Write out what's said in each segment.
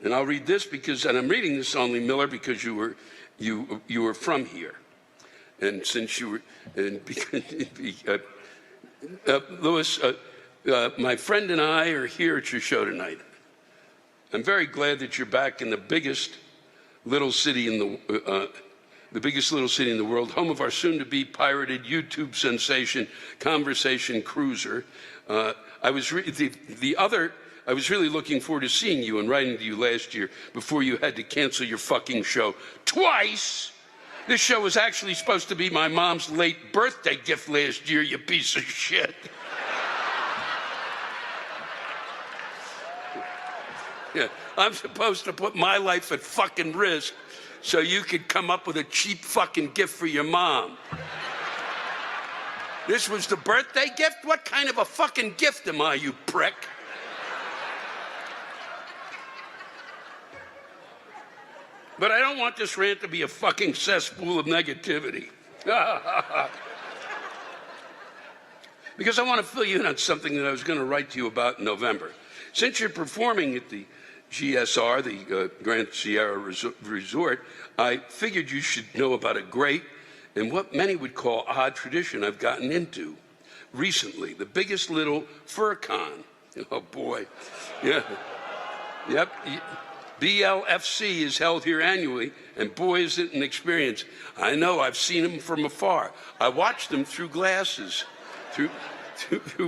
And I'll read this because, and I'm reading this only, Miller, because you were from here. And since you were, and Louis, my friend and I are here at your show tonight. I'm very glad that you're back in the biggest little city in the biggest little city in the world, home of our soon-to-be pirated YouTube sensation, Conversation Cruiser. I was really looking forward to seeing you and writing to you last year before you had to cancel your fucking show twice. This show was actually supposed to be my mom's late birthday gift last year, you piece of shit. Yeah, I'm supposed to put my life at fucking risk so you could come up with a cheap fucking gift for your mom. This was the birthday gift? What kind of a fucking gift am I, you prick? But I don't want this rant to be a fucking cesspool of negativity. Because I want to fill you in on something that I was going to write to you about in November. Since you're performing at the GSR, the Grand Sierra Resort, I figured you should know about a great and what many would call odd tradition I've gotten into recently. The biggest little Furcon. Oh, boy. Yeah. Yep. BLFC is held here annually, and boy, is it an experience. I know, I've seen them from afar. I watched them through glasses, through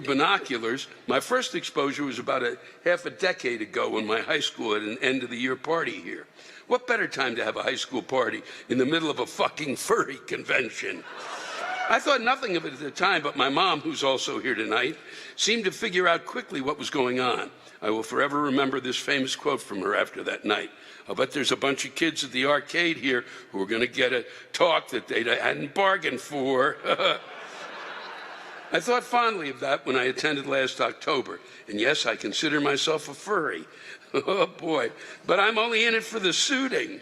binoculars. My first exposure was about half a decade ago when my high school had an end-of-the-year party here. What better time to have a high school party in the middle of a fucking furry convention? I thought nothing of it at the time, but my mom, who's also here tonight, seemed to figure out quickly what was going on. I will forever remember this famous quote from her after that night. I'll bet there's a bunch of kids at the arcade here who are going to get a talk that they hadn't bargained for. I thought fondly of that when I attended last October. And yes, I consider myself a furry. Oh, boy. But I'm only in it for the suiting.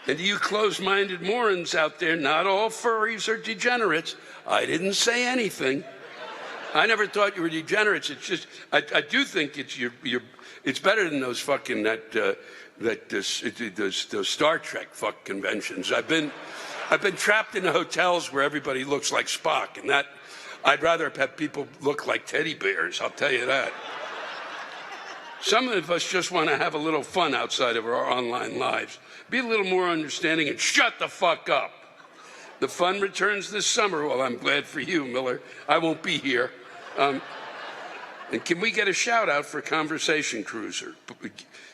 And to you closed-minded morons out there, not all furries are degenerates. I didn't say anything. I never thought you were degenerates. It's just, I do think it's better than those fucking, those Star Trek fuck conventions. I've been trapped in hotels where everybody looks like Spock, and that, I'd rather have people look like teddy bears, I'll tell you that. Some of us just want to have a little fun outside of our online lives. Be a little more understanding and shut the fuck up. The fun returns this summer. Well, I'm glad for you, Miller. I won't be here. And can we get a shout out for Conversation Cruiser?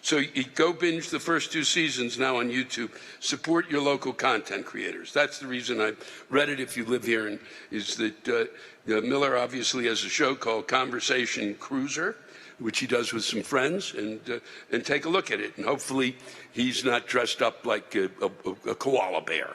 So you go binge the first 2 seasons now on YouTube. Support your local content creators. That's the reason I read it if you live here, and is that Miller obviously has a show called Conversation Cruiser, which he does with some friends, and take a look at it. And hopefully he's not dressed up like a koala bear.